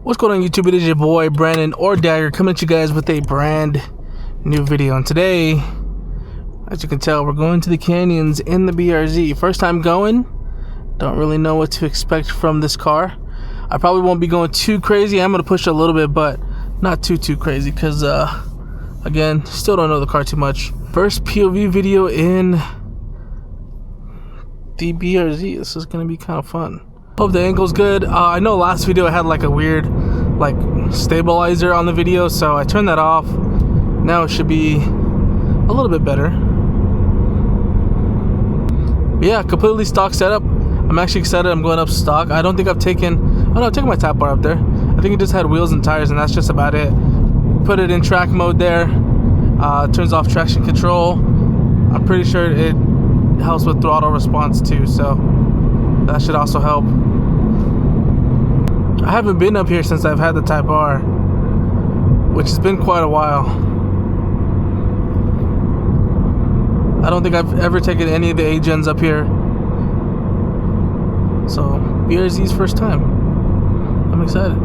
What's going on YouTube? It is your boy Brandon or Dagger coming at you guys with a brand new video. And today, as you can tell, we're going to the canyons in the BRZ. First time going, don't really know what to expect from this car. I probably won't be going too crazy. I'm going to push a little bit, but not too crazy because again, still don't know the car too much. First POV video in the BRZ. This is going to be kind of fun. Hope the angle's good. I know last video I had like a weird stabilizer on the video, so I turned that off. Now it should be a little bit better. But yeah, completely stock setup. I'm actually excited. I'm going up stock. I don't think I've taken, oh no, I've taken my tap bar up there. I think it just had wheels and tires, and that's just about it. Put it in track mode there. Turns off traction control. I'm pretty sure it helps with throttle response too, so that should also help. I haven't been up here since I've had the Type R, which has been quite a while. I don't think I've ever taken any of the A-Gens up here. So, BRZ's first time. I'm excited.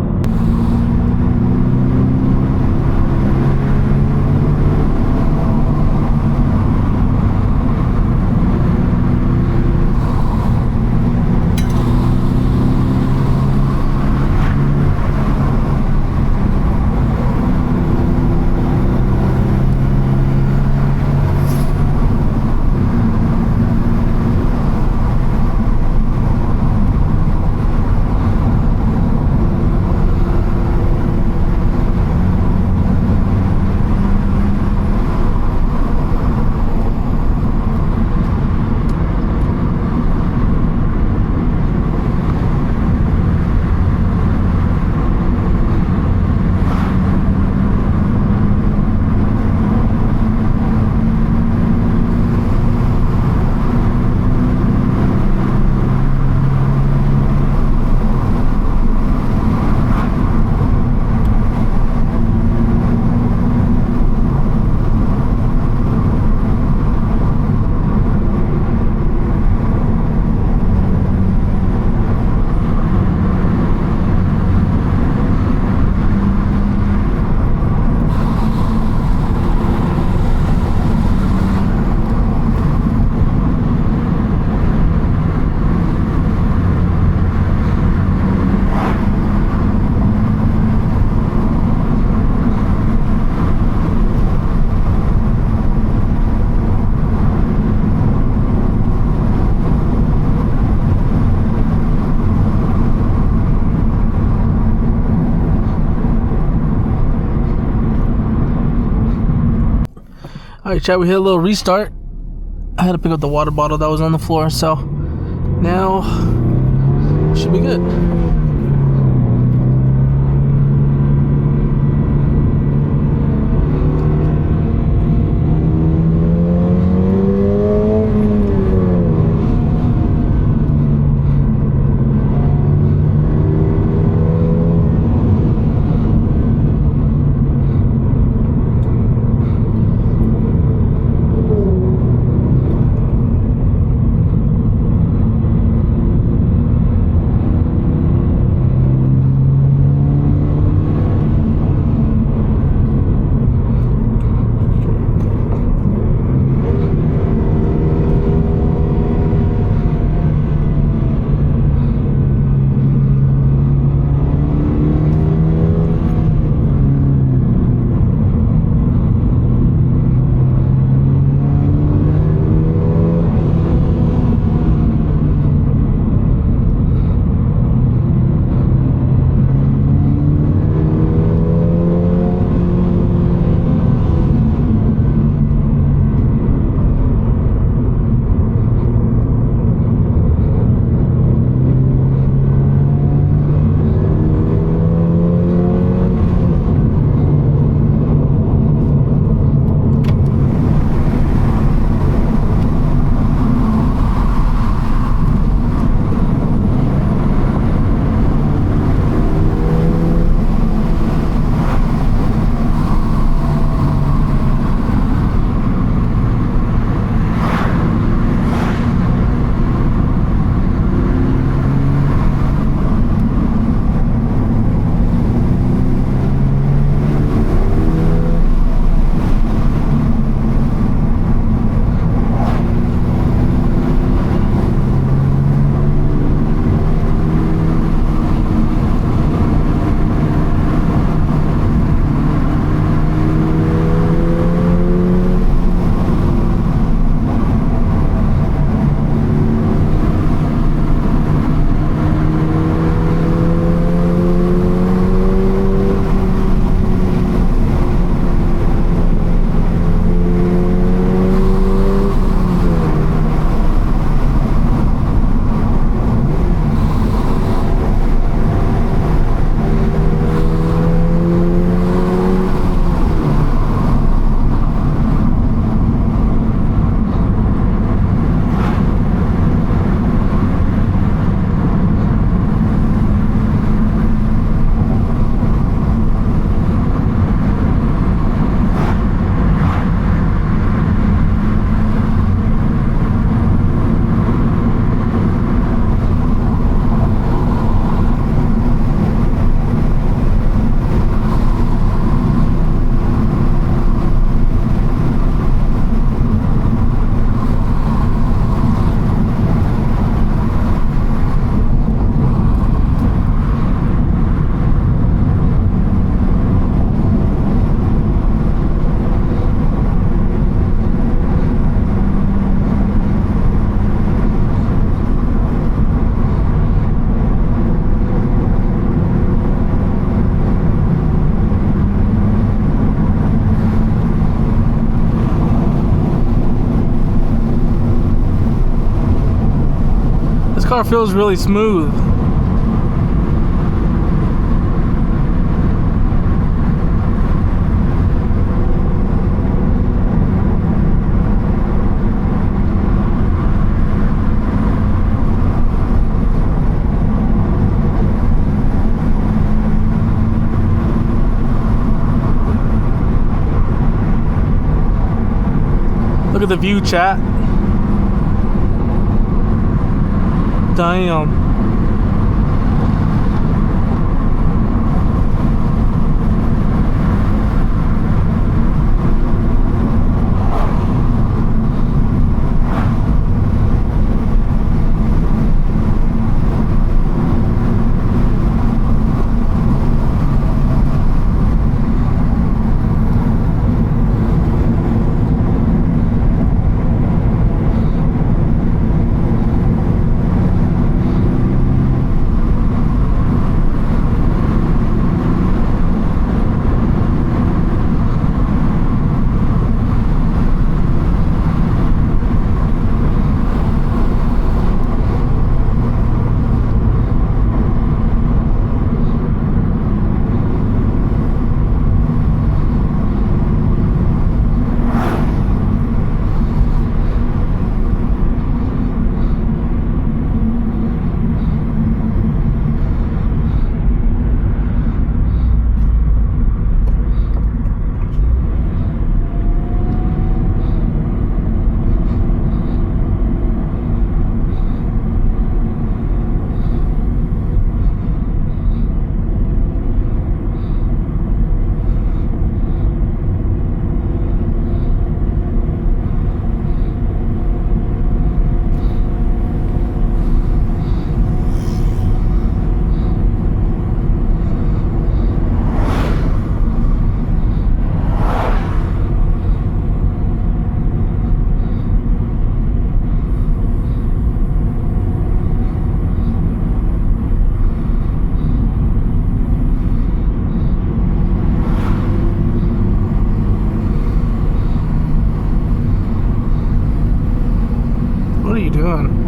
Alright chat, we hit a little restart. I had to pick up the water bottle that was on the floor, so now should be good. car feels really smooth. Look at the view, chat. Damn. What are you doing?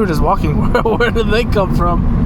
were just walking. Where did they come from?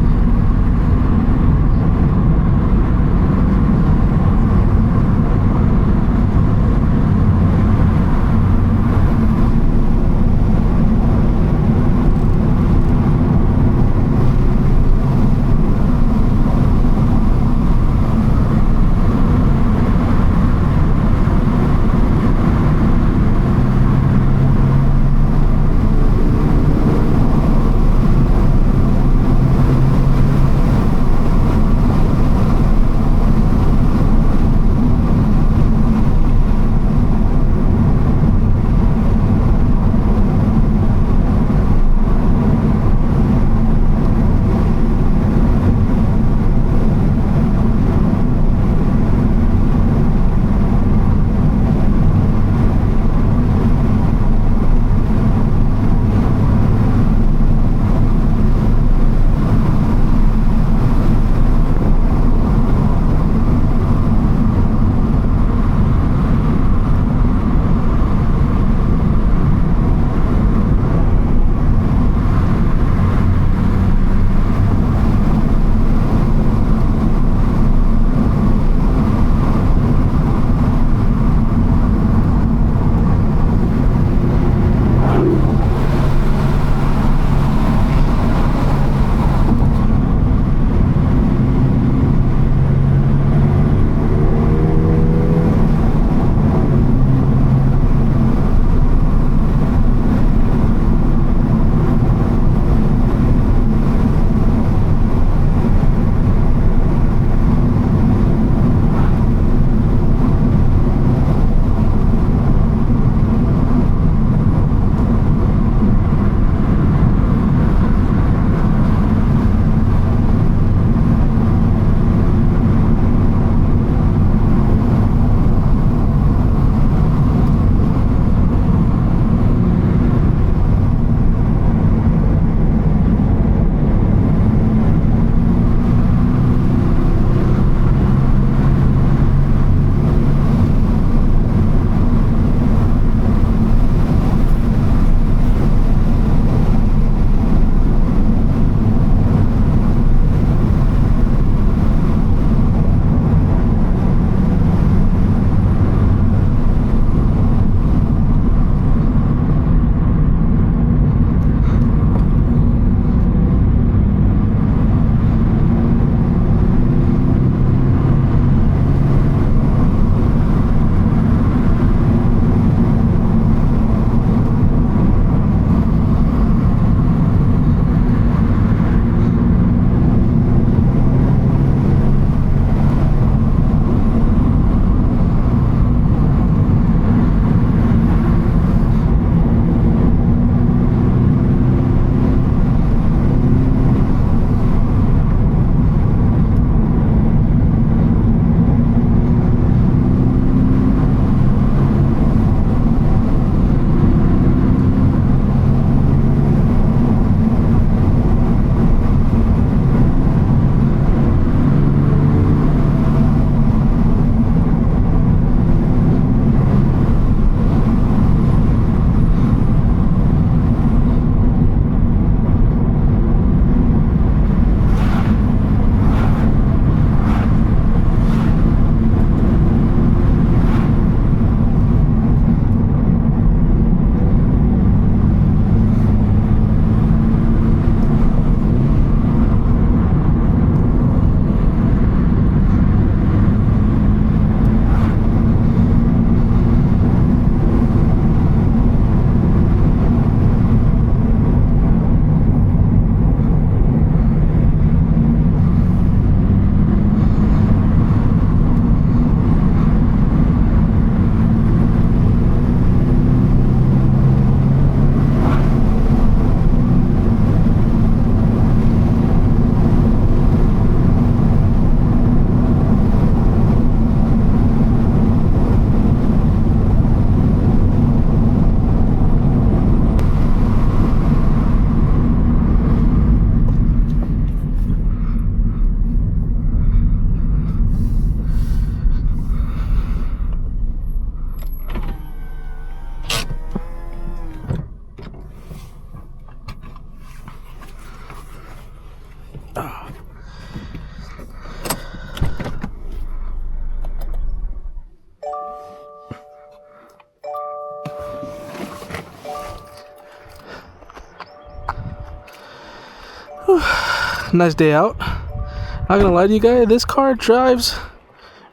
Nice day out. Not gonna lie to you guys, this car drives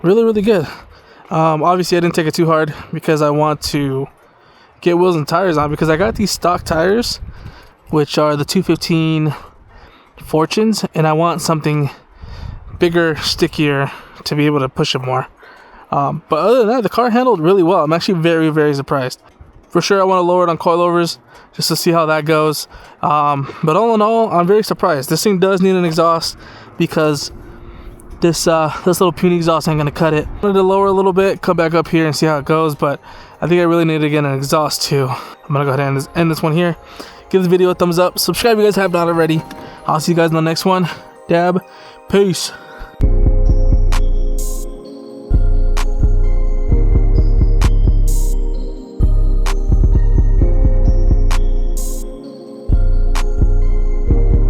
really good. Obviously I didn't take it too hard because I want to get wheels and tires on, because I got these stock tires, which are the 215 Fortunes, and I want something bigger, stickier to be able to push it more. But other than that, the car handled really well. I'm actually very surprised. For sure I want to lower it on coilovers just to see how that goes. But all in all, I'm very surprised. This thing does need an exhaust, because this little puny exhaust ain't gonna cut it. I wanted to lower a little bit, come back up here and see how it goes, but I think I really need to get an exhaust too. I'm gonna go ahead and end this one here. Give this video a thumbs up. Subscribe if you guys have not already. I'll see you guys in the next one. Dab. Peace.